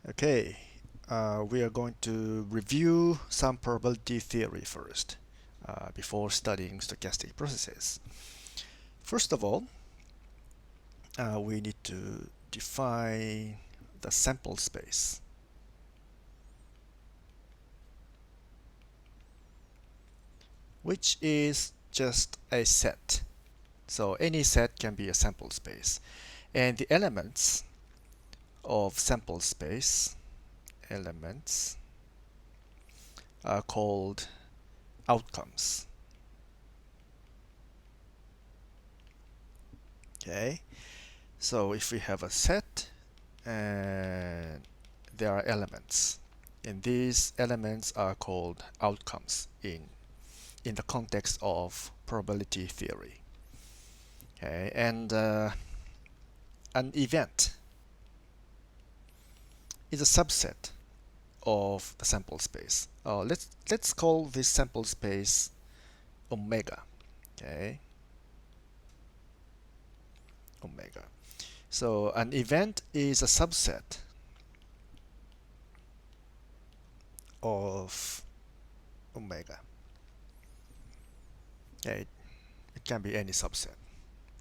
Okay, we are going to review some probability theory first before studying stochastic processes. First of all, we need to define the sample space. Which is just a set. So any set can be a sample space. And the elements of sample space are called outcomes. Okay, so if we have a set and there are elements, and these elements are called outcomes in the context of probability theory. Okay, and an event is a subset of the sample space. Let's call this sample space omega. Okay, omega. So an event is a subset of omega. Okay, it can be any subset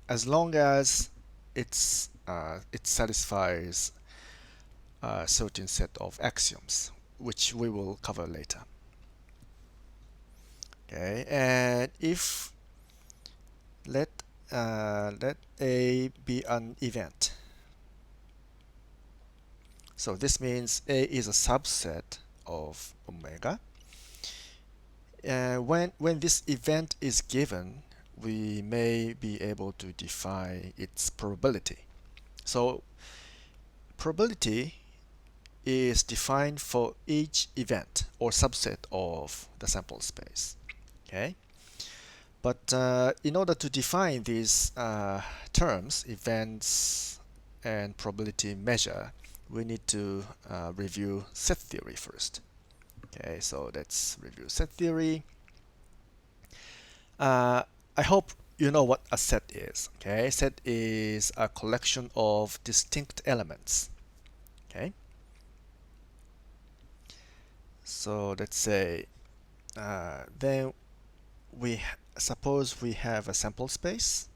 as long as it satisfies a certain set of axioms, which we will cover later. Okay, and if let A be an event. So this means A is a subset of omega. When this event is given, we may be able to define its probability. So probability is defined for each event or subset of the sample space. Okay, but in order to define these terms, events and probability measure, we need to review set theory first. Okay, so let's review set theory. I hope you know what a set is. Okay, set is a collection of distinct elements. Okay, so let's say then we suppose we have a sample space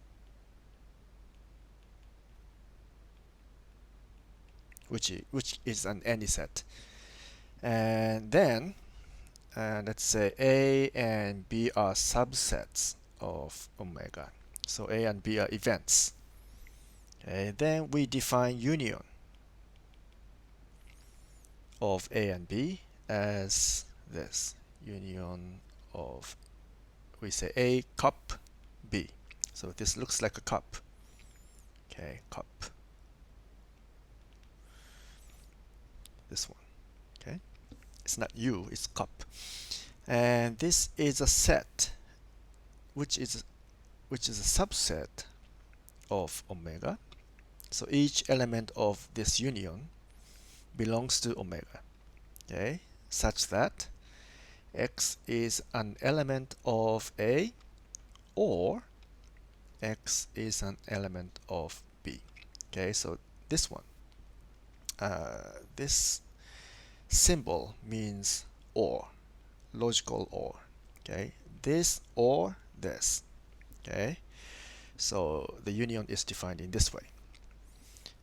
which is an any set, and then let's say A and B are subsets of omega. So A and B are events. Okay, then we define union of A and B as this union of, we say A cup B. So this looks like a cup. Okay, cup. This one. Okay, it's not U, it's cup. And this is a set which is a subset of omega. So each element of this union belongs to omega. Okay, such that X is an element of A or X is an element of B. Okay, so this one, this symbol means or, logical or. Okay, this or this. Okay, so the union is defined in this way.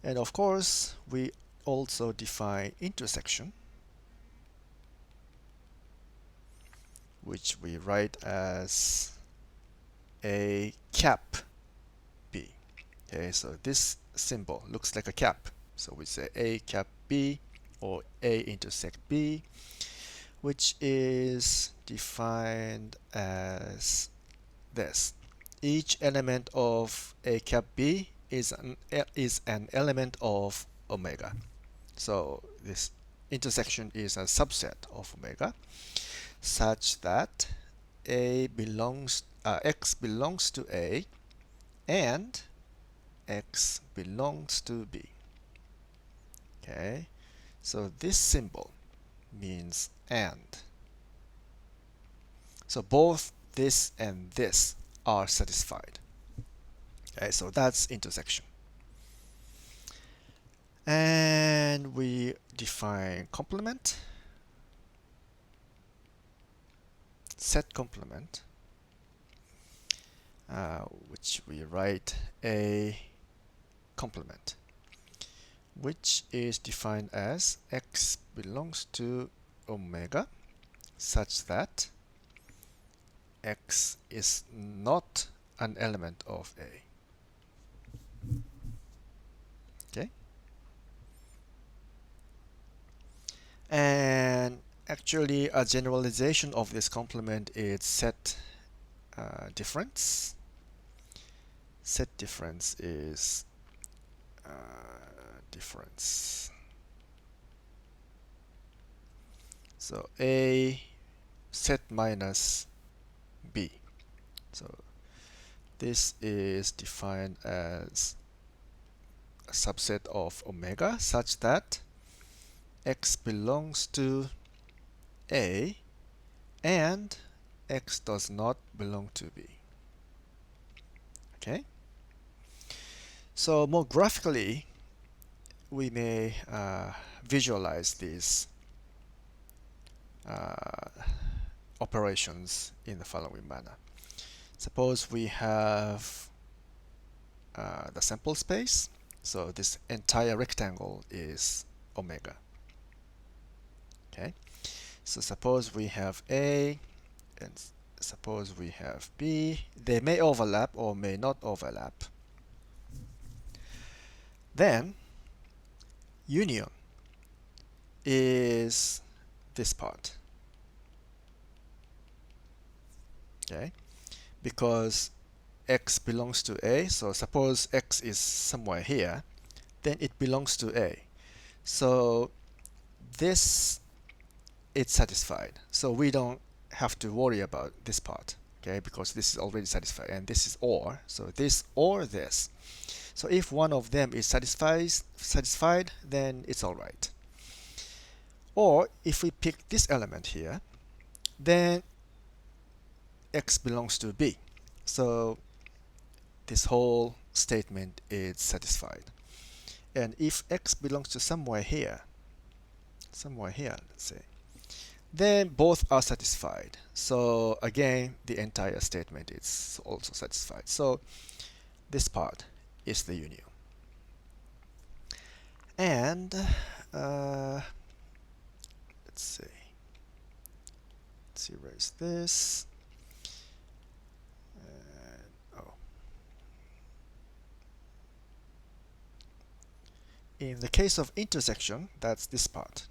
And of course, we also define intersection, which we write as A cap B. Okay, so this symbol looks like a cap. So we say A cap B or A intersect B, which is defined as this. Each element of A cap B is an element of omega. So this intersection is a subset of omega such that X belongs to A and X belongs to B. Okay, so this symbol means and. So both this and this are satisfied. Okay, so that's intersection. And we define complement, set complement, which we write a complement, which is defined as x belongs to omega such that x is not an element of A. Okay? And actually a generalization of this complement is set difference. Set difference is difference. So A set minus B. So this is defined as a subset of omega such that x belongs to A and x does not belong to B. Okay? So more graphically, we may visualize these operations in the following manner. Suppose we have the sample space. So this entire rectangle is omega. Okay. So suppose we have A and suppose we have B. They may overlap or may not overlap. Then union is this part. Okay. Because x belongs to A, so suppose x is somewhere here, then it belongs to A. So this is satisfied. So we don't have to worry about this part, okay, because this is already satisfied, and this is OR. So this or this. So if one of them is satisfied, then it's all right. Or if we pick this element here, then x belongs to B. So this whole statement is satisfied. And if x belongs to somewhere here, let's say, then both are satisfied. So again, the entire statement is also satisfied. So this part is the union. And let's erase this. In the case of intersection, that's this part,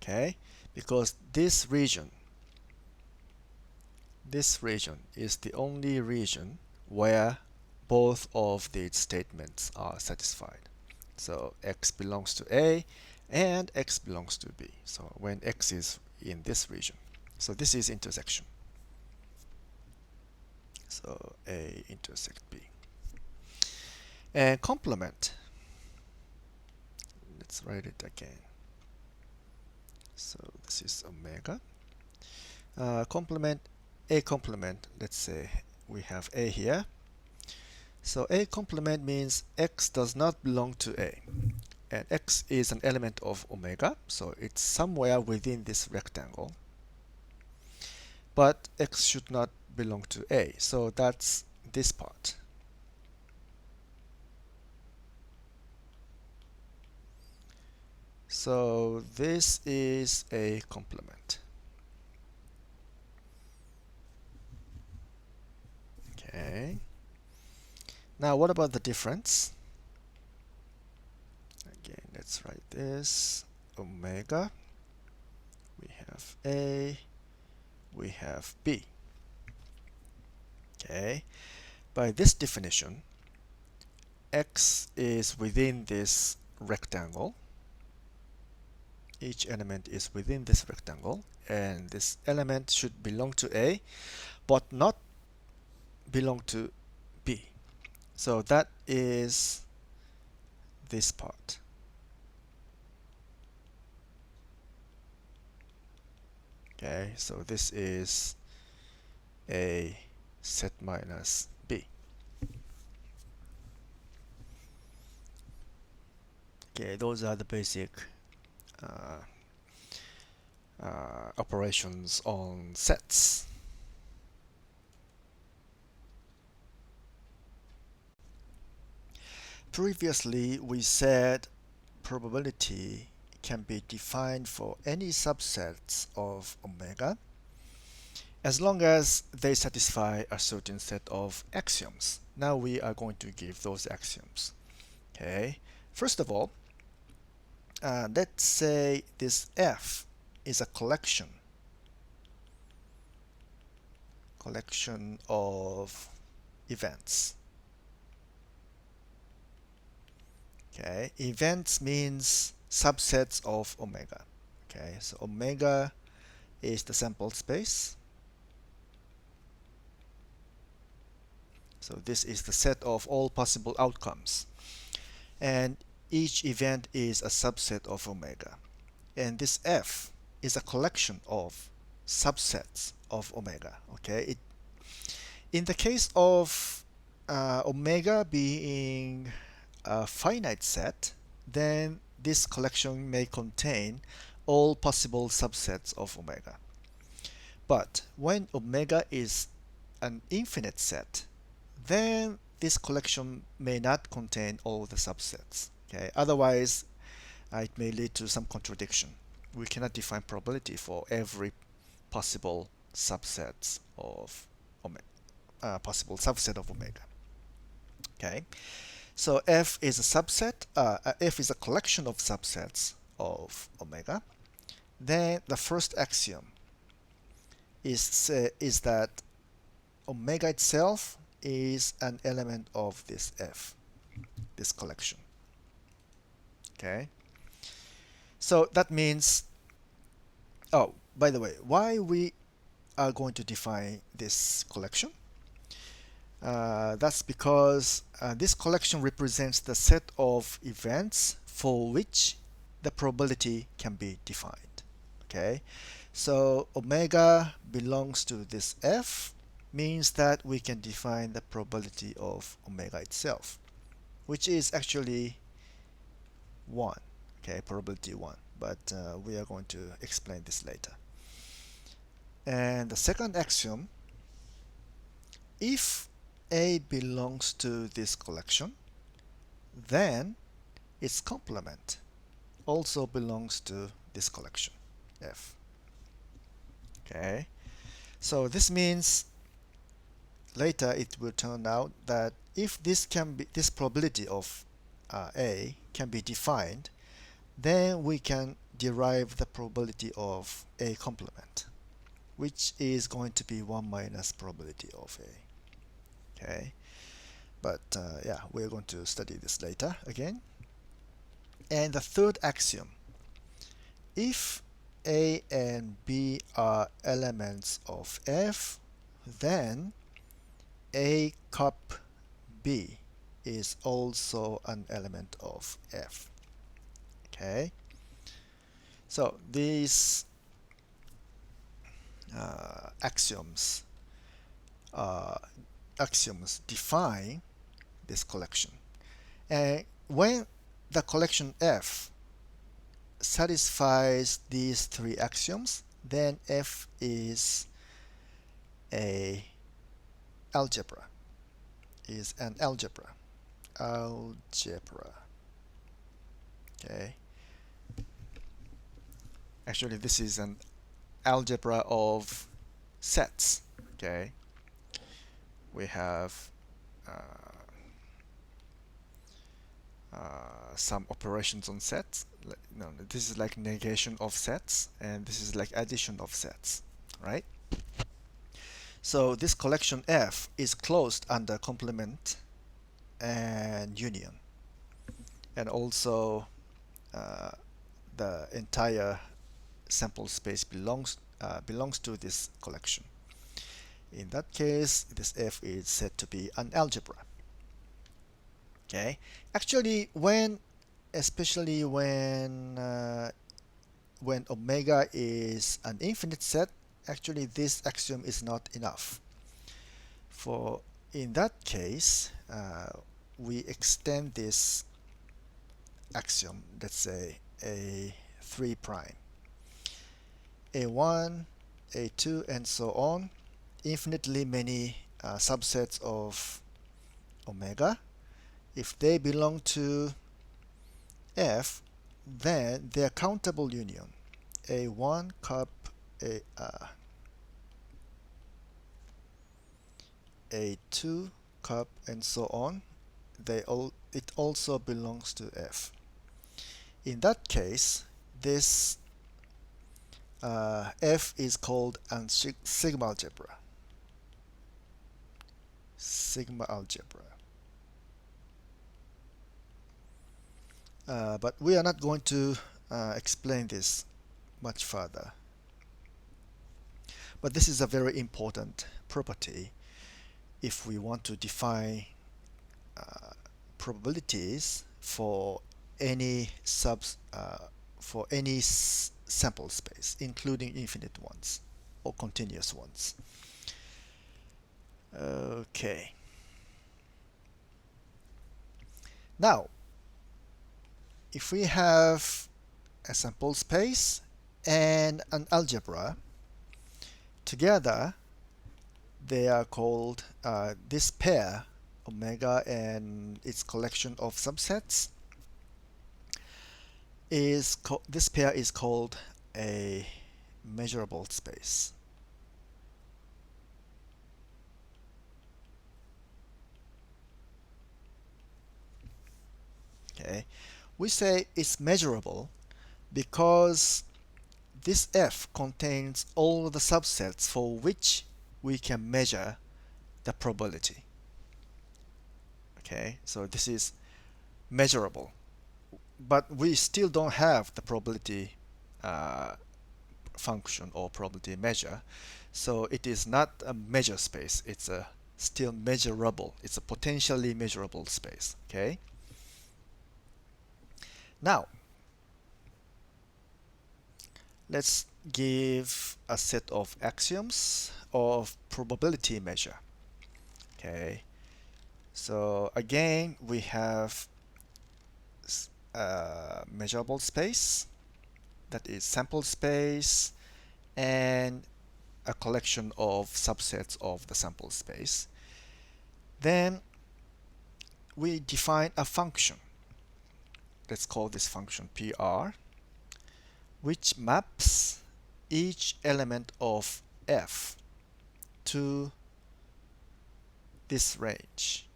okay? Because this region is the only region where both of these statements are satisfied. So x belongs to A and x belongs to B. So when x is in this region. So this is intersection. So A intersect B. And complement. Let's write it again. So this is omega. Complement, A complement, let's say we have A here. So A complement means x does not belong to A. And x is an element of omega, so it's somewhere within this rectangle. But x should not belong to A, so that's this part. So this is a complement. Okay. Now what about the difference? Again, let's write this. Omega. We have A. We have B. Okay. By this definition, x is within this rectangle. Each element is within this rectangle, and this element should belong to A, but not belong to B. So that is this part. Okay, so this is A set minus B. Okay, those are the basic operations on sets. Previously, we said probability can be defined for any subsets of omega as long as they satisfy a certain set of axioms. Now we are going to give those axioms. Okay. First of all, let's say this F is a collection of events. Okay, events means subsets of omega. Okay, so omega is the sample space. So this is the set of all possible outcomes. And each event is a subset of omega. And this F is a collection of subsets of omega. Okay, in the case of omega being a finite set, then this collection may contain all possible subsets of omega. But when omega is an infinite set, then this collection may not contain all the subsets. Okay? Otherwise, it may lead to some contradiction. We cannot define probability for every possible subsets of possible subset of omega. Okay, so F is a subset. F is a collection of subsets of omega. Then the first axiom is that omega itself is an element of this F, this collection. Okay, so that means, oh, by the way, why we are going to define this collection? That's because this collection represents the set of events for which the probability can be defined. Okay, so omega belongs to this F means that we can define the probability of omega itself, which is actually 1. Okay, probability 1, but we are going to explain this later. And the second axiom, if A belongs to this collection, then its complement also belongs to this collection, F. Okay, so this means later it will turn out that if this probability of A can be defined, then we can derive the probability of A complement, which is going to be 1 minus probability of A. Okay, but yeah, we're going to study this later again. And the third axiom, if A and B are elements of F, then A cup B is also an element of F. Okay, so these axioms define this collection. And when the collection F satisfies these three axioms, then F is an algebra. Okay. Actually, this is an algebra of sets. Okay. We have some operations on sets. No, this is like negation of sets, and this is like addition of sets, right? So this collection F is closed under complement and union, and also the entire sample space belongs to this collection. In that case, this F is said to be an algebra. Okay, actually, especially when omega is an infinite set, actually this axiom is not enough. For in that case, we extend this axiom, let's say A3 prime, A1, A2, and so on, infinitely many subsets of omega. If they belong to F, then their countable union, A1 cup A2 cup and so on, it also belongs to F. In that case, this F is called an sigma algebra. Sigma algebra. But we are not going to explain this much further. But this is a very important property if we want to define probabilities for any sample space, including infinite ones or continuous ones. Okay. Now, if we have a sample space and an algebra, together they are called this pair, omega and its collection of subsets, this pair is called a measurable space. Okay, we say it's measurable because this F contains all the subsets for which we can measure the probability. Okay, so this is measurable, but we still don't have the probability function or probability measure, so it is not a measure space. It's a still measurable. It's a potentially measurable space. Okay. Now, let's give a set of axioms of probability measure. Okay. So again, we have a measurable space, that is sample space, and a collection of subsets of the sample space. Then we define a function. Let's call this function PR, which maps each element of F to this range,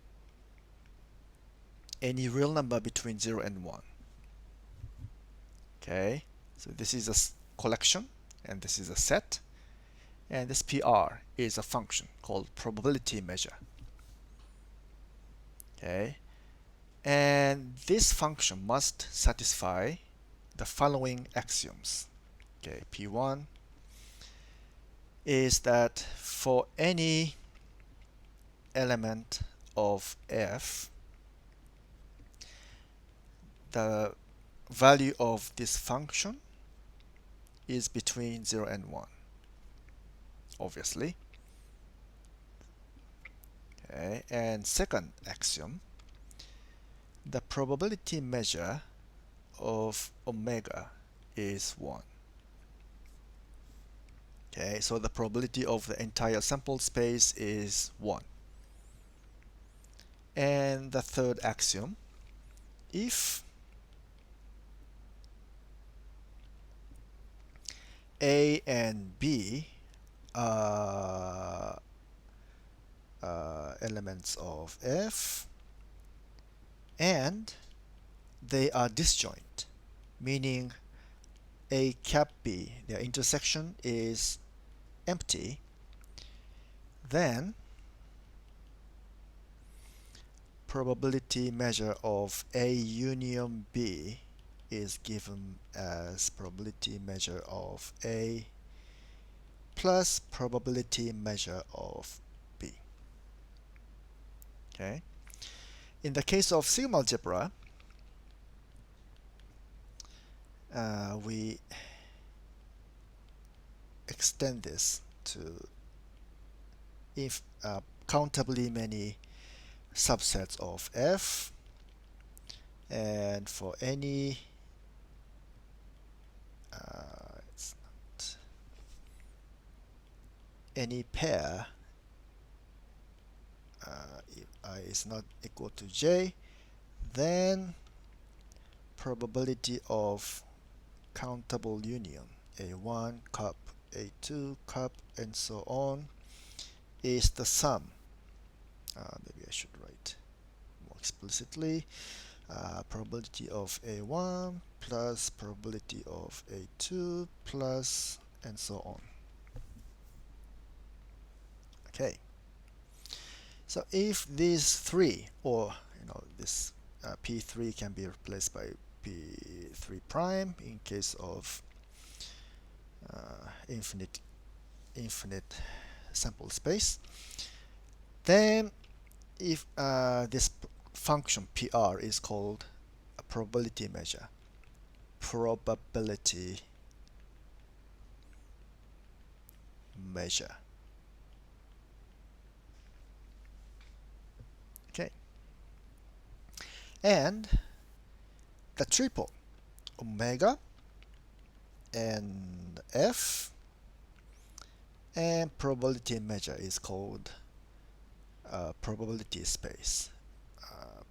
any real number between 0 and 1. Okay, so this is a collection and this is a set, and this PR is a function called probability measure. Okay, and this function must satisfy the following axioms. Okay, P1 is that for any element of F, the value of this function is between 0 and 1, obviously. Okay, and second axiom, the probability measure of omega is 1. Okay, so the probability of the entire sample space is 1. And the third axiom, if A and B are elements of F and they are disjoint, meaning A cap B, their intersection is empty, then probability measure of A union B is given as probability measure of A plus probability measure of B. Okay. In the case of sigma algebra, we extend this to if countably many subsets of F, And for any any pair, if I is not equal to j, then probability of countable union A1 cup, A2 cup, and so on is the sum. Maybe I should write more explicitly. Probability of A1 plus probability of A2 plus and so on. Okay. So if these three, or this P3 can be replaced by P3 prime in case of infinite sample space, then if this function PR is called a probability measure. Probability measure. Okay. And the triple omega and F and probability measure is called probability space.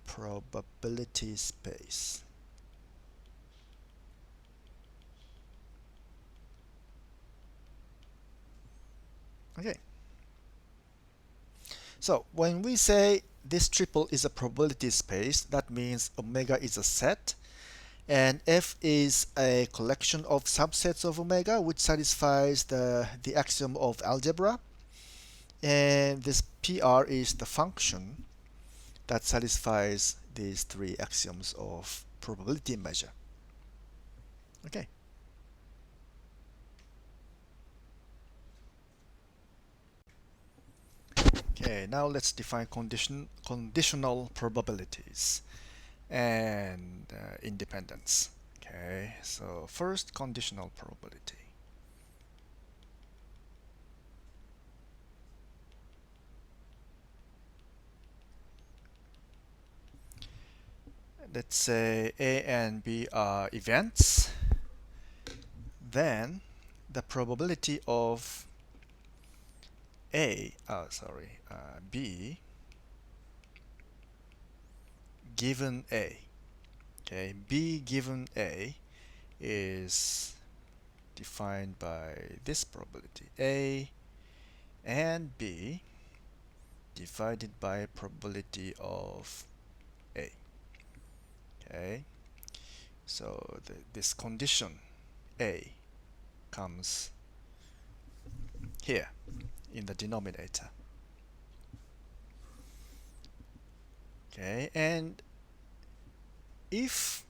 Probability space. Okay. So when we say this triple is a probability space, that means omega is a set and F is a collection of subsets of omega which satisfies the axiom of algebra, and this PR is the function that satisfies these three axioms of probability measure. Okay. Okay, now let's define conditional probabilities and independence. Okay, so first, conditional probability. Let's say A and B are events. Then the probability of B given A. Okay, B given A is defined by this probability, A and B divided by probability of A. Okay, so this condition A comes here in the denominator. Okay, and if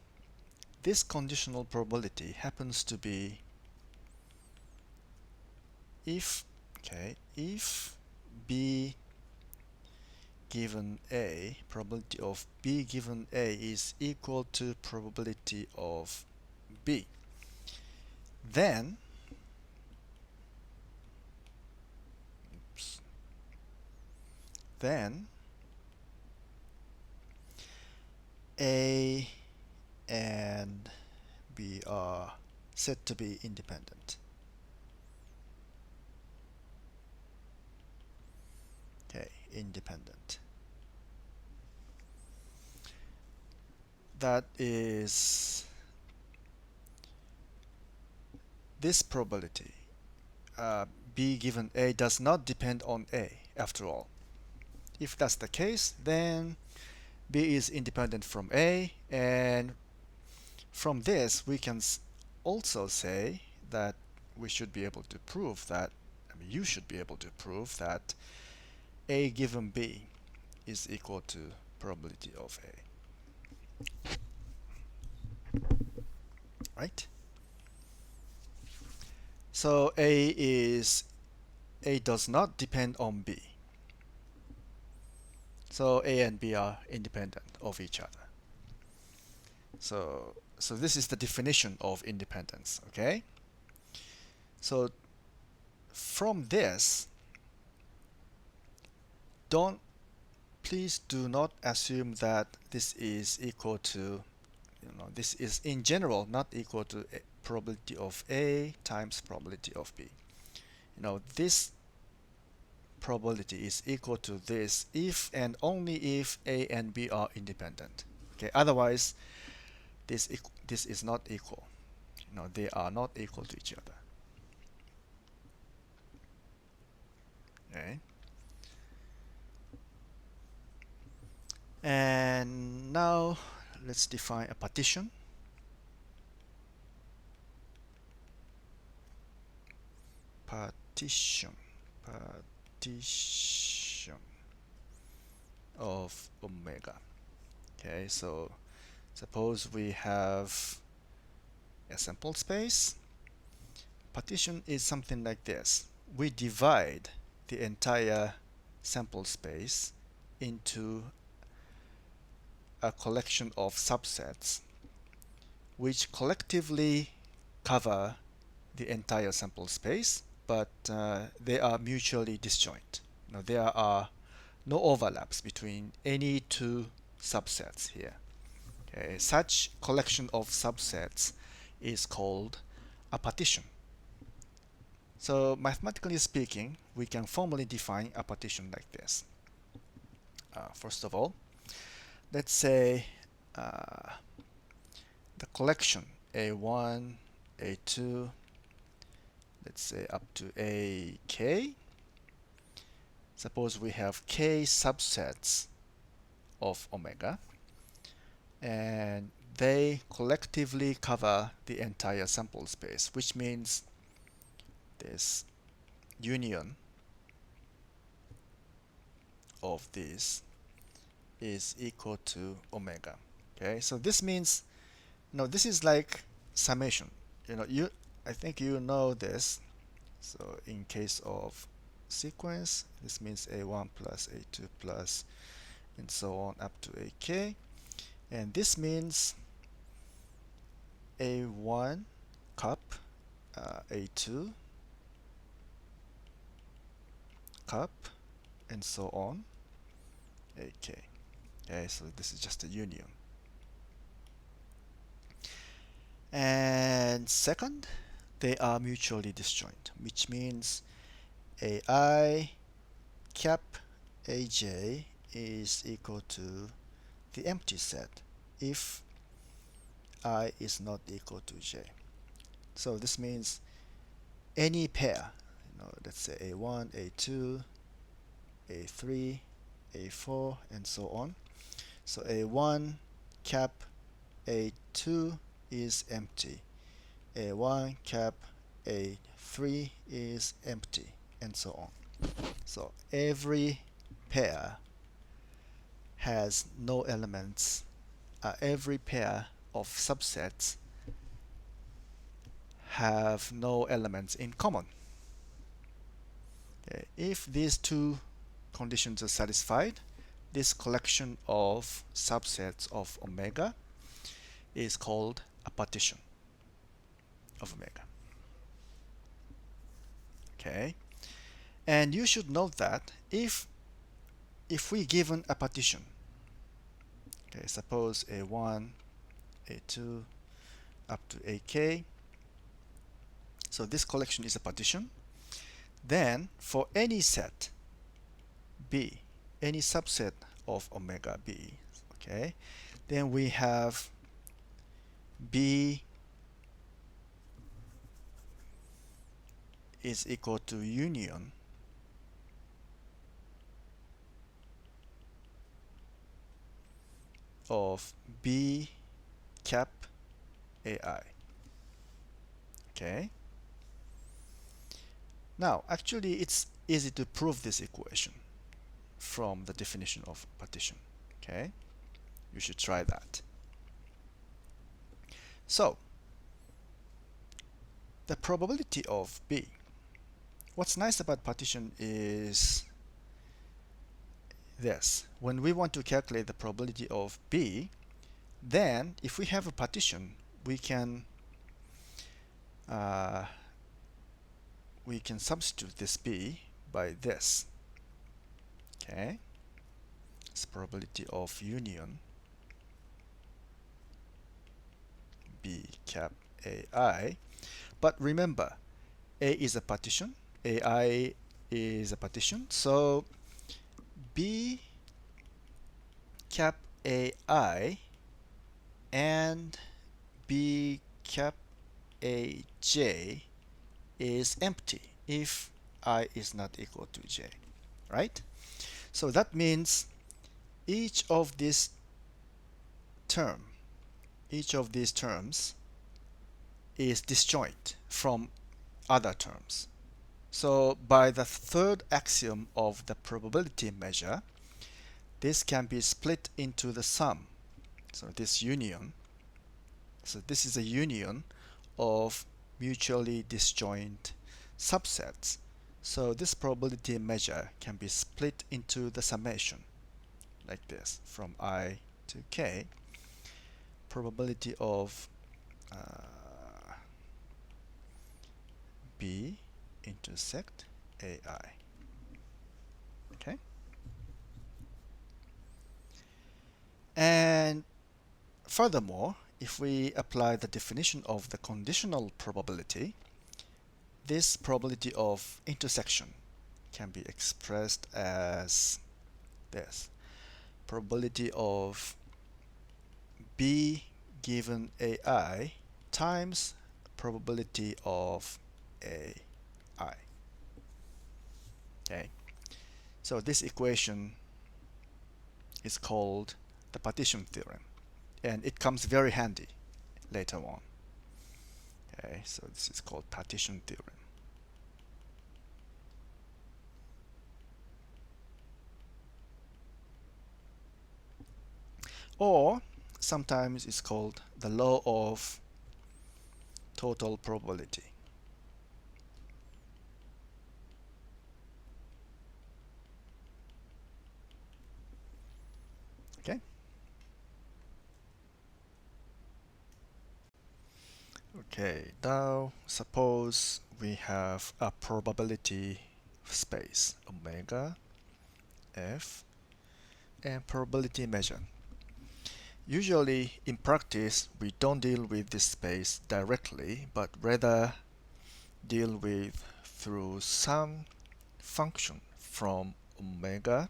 this conditional probability happens to be if B given A, probability of B given A is equal to probability of B, then A and B are said to be independent. Okay, independent. That is this probability. B given A does not depend on A after all. If that's the case, then B is independent from A, and from this we can also say that we should be able to prove that, you should be able to prove that A given B is equal to probability of A. Right? So A does not depend on B. So A and B are independent of each other. So this is the definition of independence, okay? So from this, please do not assume that this is equal to this is in general not equal to probability of A times probability of B. This probability is equal to this if and only if A and B are independent. Okay, otherwise this is not equal. They are not equal to each other. Okay. And now let's define a partition. Partition of omega. Okay, so suppose we have a sample space. Partition is something like this. We divide the entire sample space into a collection of subsets which collectively cover the entire sample space, but they are mutually disjoint. There are no overlaps between any two subsets here. Okay, such collection of subsets is called a partition. So mathematically speaking, we can formally define a partition like this. First of all, let's say the collection A1, A2, let's say up to AK. Suppose we have K subsets of omega, and they collectively cover the entire sample space, which means this union of this is equal to omega. Okay, so this means this is like summation. I think you know this. So in case of sequence, this means A1 plus A2 plus and so on up to AK, and this means A1 cup, A2 cup, and so on AK. Okay, so this is just a union. And second, they are mutually disjoint, which means AI cap AJ is equal to the empty set if I is not equal to J. So this means any pair, let's say A1, A2, A3, A4, and so on. So A1 cap A2 is empty. A1 cap A3 is empty, and so on. So every pair has no elements. Every pair of subsets have no elements in common. Okay. If these two conditions are satisfied, this collection of subsets of omega is called a partition of omega. Okay, and you should note that if we given a partition, okay, suppose A1, A2 up to AK, so this collection is a partition, then for any set B, any subset of omega B, okay, then we have B is equal to union of B cap AI. Okay. Now, actually, it's easy to prove this equation from the definition of partition. Okay. You should try that. So, the probability of B. What's nice about partition is this. When we want to calculate the probability of B, then if we have a partition, we can substitute this B by this. Okay, it's probability of union cap AI. But remember, A is a partition, AI is a partition, so B cap AI and B cap AJ is empty if I is not equal to J, right? So that means each of these term, each of these terms is disjoint from other terms. So by the third axiom of the probability measure, this can be split into the sum. So this union, so this is a union of mutually disjoint subsets. So this probability measure can be split into the summation like this from I to K. Probability of B intersect AI. Okay. And furthermore, if we apply the definition of the conditional probability, this probability of intersection can be expressed as this. Probability of B given AI times probability of AI. Okay. So this equation is called the partition theorem, and it comes very handy later on. Okay, so this is called partition theorem. Or sometimes it's called the law of total probability. Okay. Okay, now suppose we have a probability space omega f and probability measure. Usually in practice we don't deal with this space directly, but rather deal with through some function from omega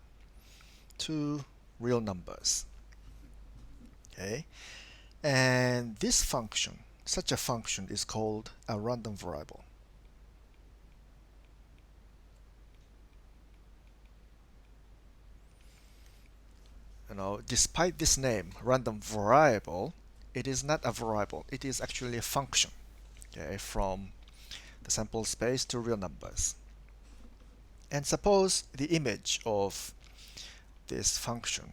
to real numbers. Okay, and this function, such a function, is called a random variable. Despite this name, random variable, it is not a variable. It is actually a function, okay, from the sample space to real numbers. And suppose the image of this function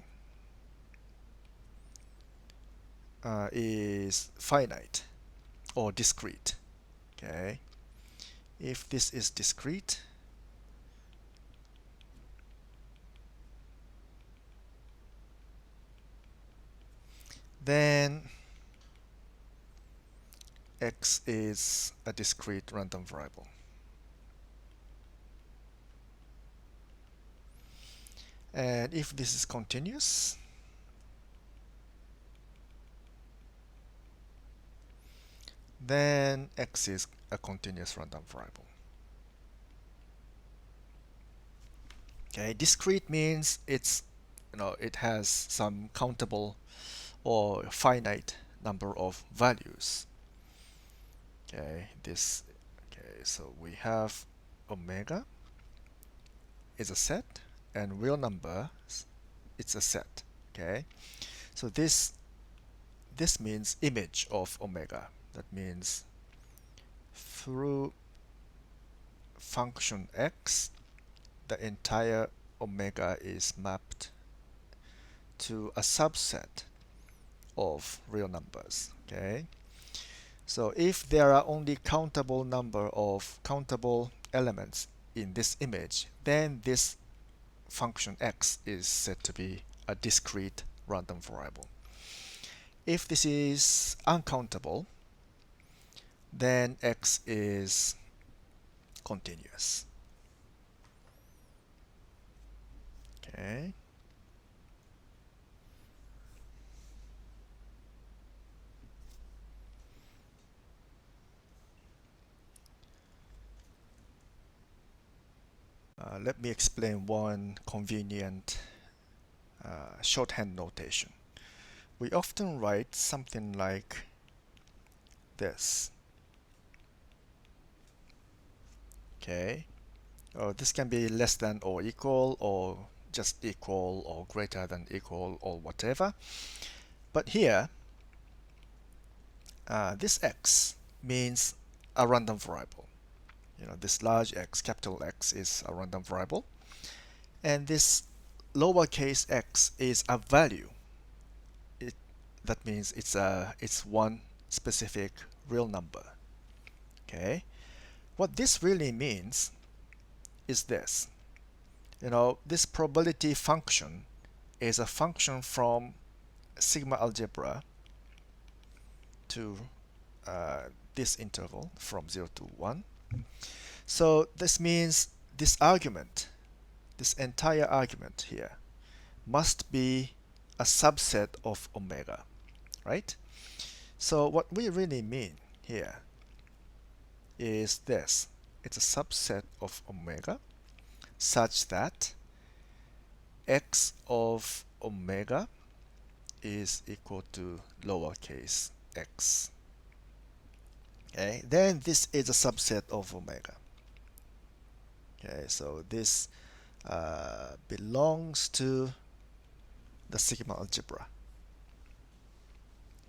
is finite or discrete. Okay, if this is discrete, then x is a discrete random variable. And if this is continuous, then x is a continuous random variable. Okay, discrete means it has some countable or finite number of values. Okay, so we have omega is a set and real numbers it's a set. Okay, so this means image of omega. That means through function x, the entire omega is mapped to a subset of real numbers. Okay, so if there are only countable number of countable elements in this image, then this function x is said to be a discrete random variable. If this is uncountable, then x is continuous. Okay. let me explain one convenient shorthand notation. We often write something like this. Okay, this can be less than or equal, or just equal, or greater than equal, or whatever. But here, this x means a random variable. This large X, capital X, is a random variable, and this lowercase x is a value. That means it's one specific real number. Okay, what this really means is this. This probability function is a function from sigma algebra to this interval from 0 to 1. So this means this argument, this entire argument here, must be a subset of omega, right? So what we really mean here is this. It's a subset of omega such that x of omega is equal to lowercase x. Okay, then this is a subset of omega. Okay, so this belongs to the sigma algebra.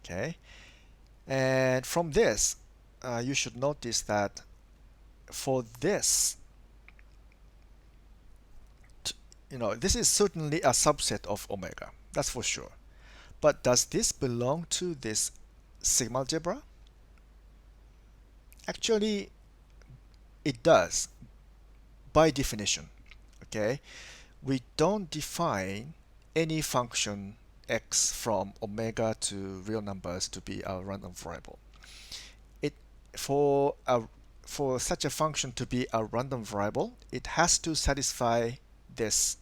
Okay, and from this, you should notice that for this, this is certainly a subset of omega. That's for sure. But does this belong to this sigma algebra? Actually, it does, by definition. Okay, we don't define any function x from omega to real numbers to be a random variable. For such a function to be a random variable, it has to satisfy this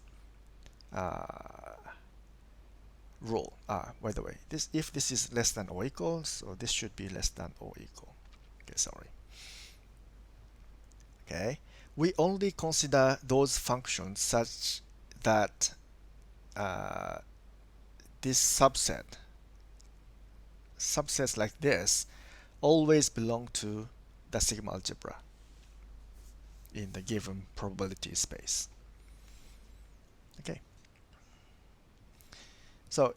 rule. By the way, if this is less than or equal, so this should be less than or equal. Okay, sorry. Okay, we only consider those functions such that this subsets like this always belong to the sigma algebra in the given probability space. Okay. So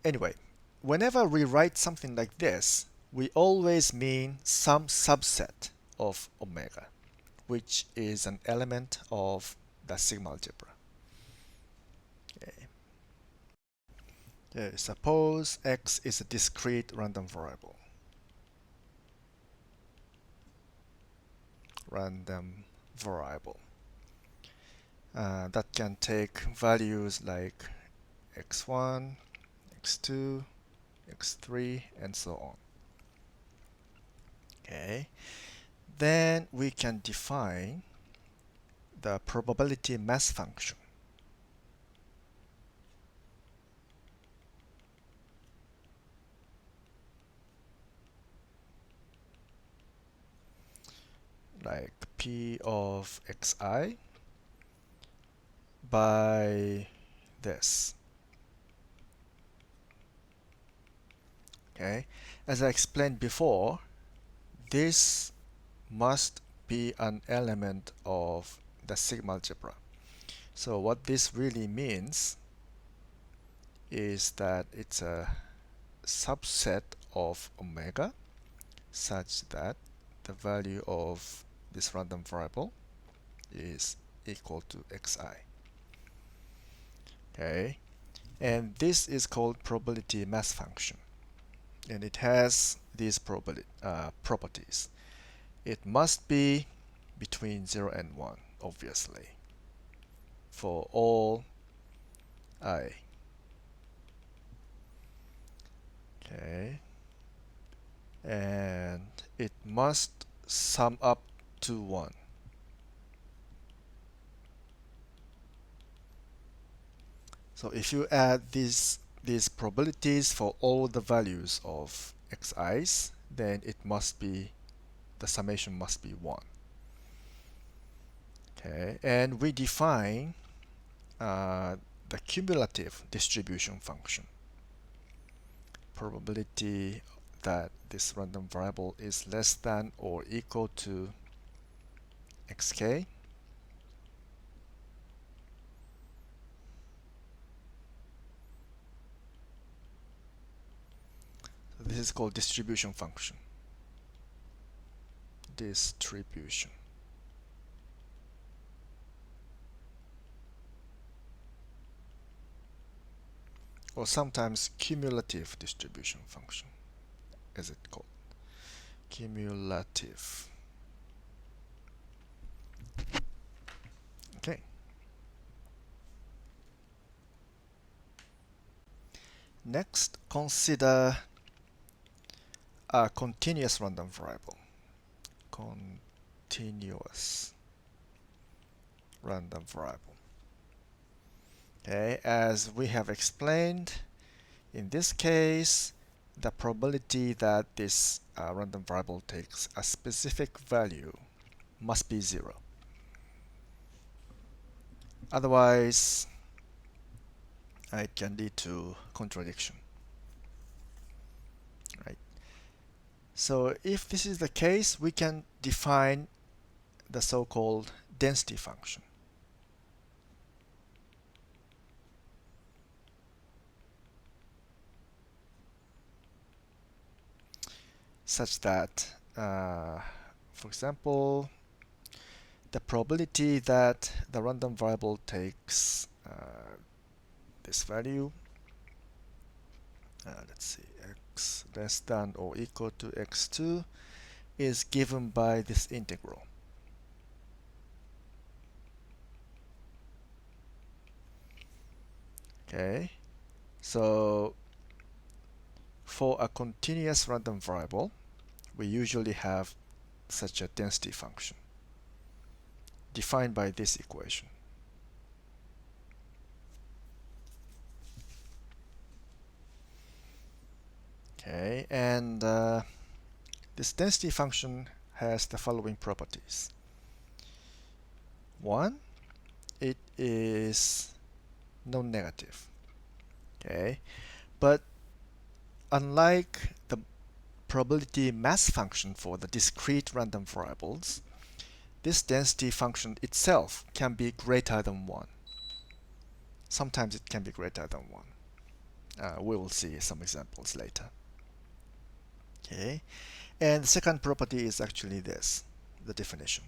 anyway, whenever we write something like this, we always mean some subset of omega, which is an element of the sigma algebra. Okay. Suppose x is a discrete random variable. That can take values like x1, x2, x3, and so on. Okay, then we can define the probability mass function. Like p of xi by this. Okay, as I explained before, this must be an element of the sigma algebra. So what this really means is that it's a subset of omega such that the value of this random variable is equal to xi. Okay, and this is called probability mass function, and it has these properties. It must be between 0 and 1, obviously, for all I. Okay, and it must sum up to 1. So if you add these probabilities for all the values of xi's, then the summation must be 1. Okay, and we define the cumulative distribution function. Probability that this random variable is less than or equal to xk. So this is called distribution function. Distribution. Or sometimes cumulative distribution function, as it's called. Cumulative. Okay. Next, consider a continuous random variable. Continuous random variable. Okay, as we have explained, in this case, the probability that this random variable takes a specific value must be 0. Otherwise, it can lead to contradiction. Right. So if this is the case, we can define the so-called density function. Such that, for example, the probability that the random variable takes this value, let's see, x less than or equal to x2 is given by this integral. Okay, so for a continuous random variable, we usually have such a density function defined by this equation. Okay, and this density function has the following properties. One, it is non-negative. Okay, but unlike the probability mass function for the discrete random variables, this density function itself can be greater than 1. Sometimes it can be greater than 1. We will see some examples later. Okay, and the second property is actually this, the definition.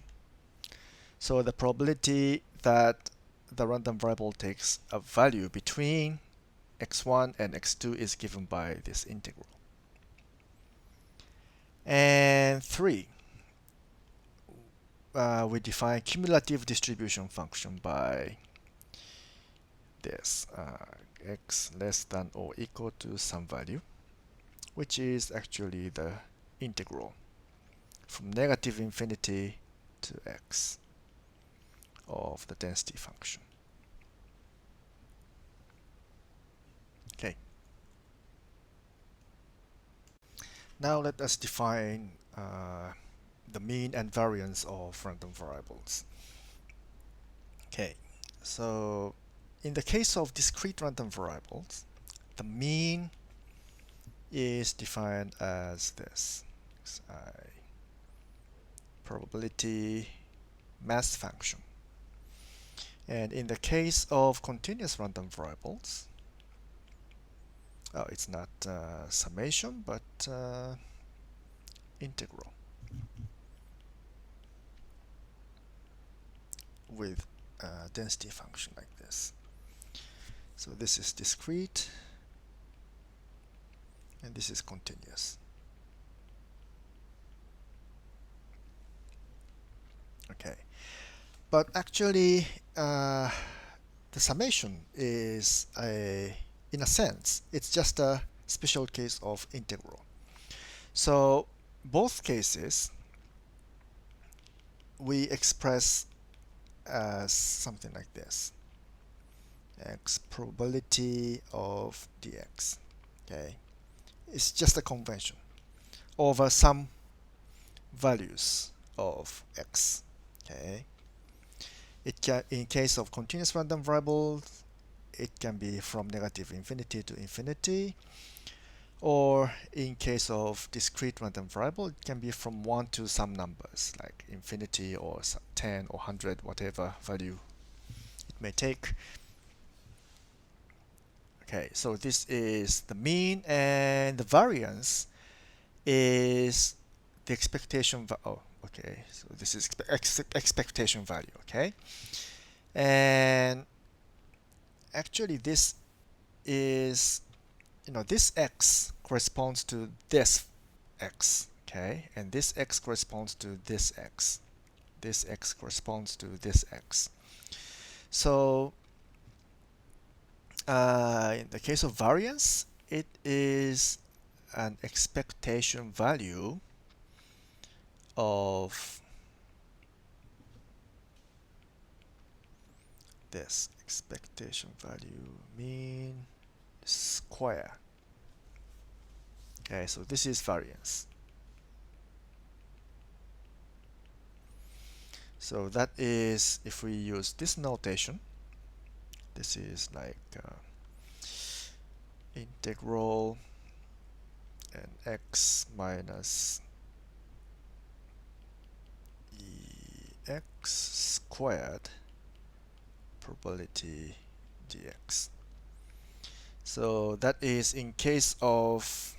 So the probability that the random variable takes a value between x1 and x2 is given by this integral. And 3, we define cumulative distribution function by this, x less than or equal to some value, which is actually the integral from negative infinity to x of the density function. Okay. Now let us define the mean and variance of random variables. Okay, so in the case of discrete random variables, the mean is defined as this, xi probability mass function. And in the case of continuous random variables, it's not summation, but integral with a density function like this. So this is discrete, and this is continuous. Okay, but actually the summation is in a sense, it's just a special case of integral. So both cases we express as something like this, x probability of dx. Okay, it's just a convention over some values of x. Okay, It can, in case of continuous random variable, it can be from negative infinity to infinity, or in case of discrete random variable, it can be from 1 to some numbers like infinity or 10 or 100, whatever value it may take. Okay, so this is the mean, and the variance is the expectation. Oh, okay. So this is expectation value. Okay, and actually, this is, this x corresponds to this x. Okay, and this x corresponds to this x. This x corresponds to this x. So in the case of variance, it is an expectation value of this expectation value mean square. Okay, so this is variance. So that is, if we use this notation, this is like integral and x minus ex squared probability dx. So that is in case of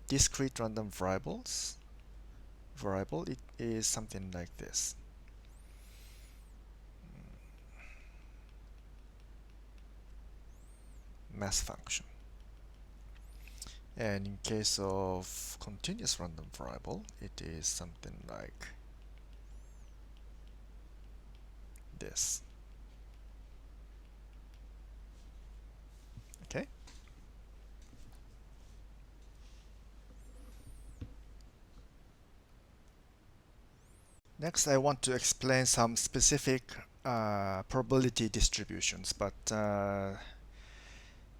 discrete random variable, it is something like this. Mass function. And in case of continuous random variable, it is something like this. Okay. Next, I want to explain some specific probability distributions, but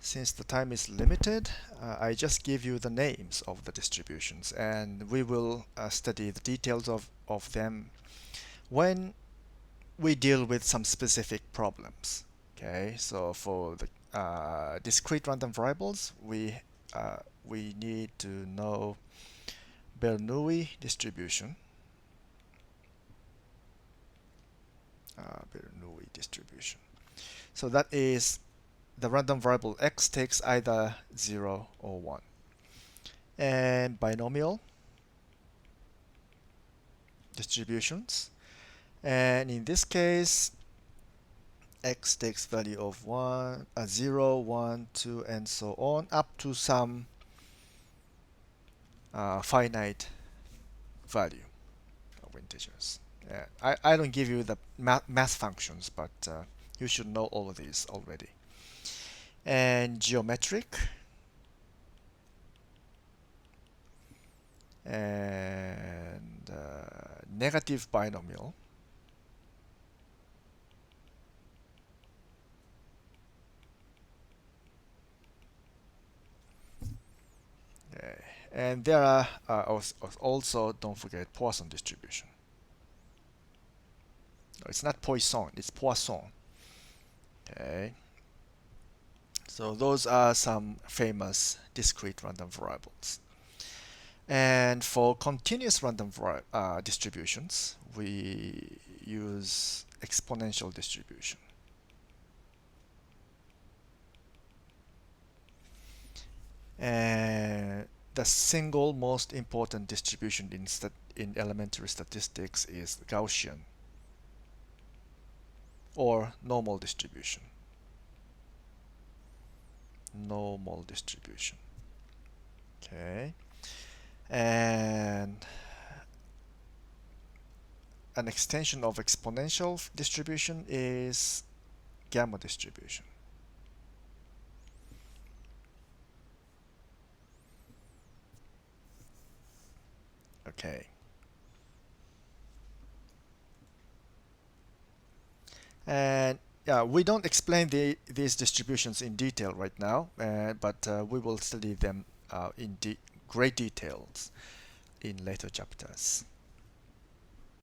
since the time is limited, I just give you the names of the distributions, and we will study the details of them when we deal with some specific problems. Okay, so for the discrete random variables, we need to know Bernoulli distribution. Bernoulli distribution. So that is the random variable x takes either 0 or 1. And binomial distributions. And in this case, x takes value of 1, 0, 1, 2, and so on, up to some finite value of integers. I don't give you the math functions, but you should know all of these already. And geometric, and negative binomial, okay. And there are also, don't forget, Poisson distribution. No, it's not Poisson, it's Poisson. Okay. So those are some famous discrete random variables. And for continuous random distributions, we use exponential distribution. And the single most important distribution in elementary statistics is Gaussian or normal distribution. Normal distribution. Okay. And an extension of exponential distribution is gamma distribution. Okay. And yeah, we don't explain these distributions in detail right now, but we will study them in great details in later chapters.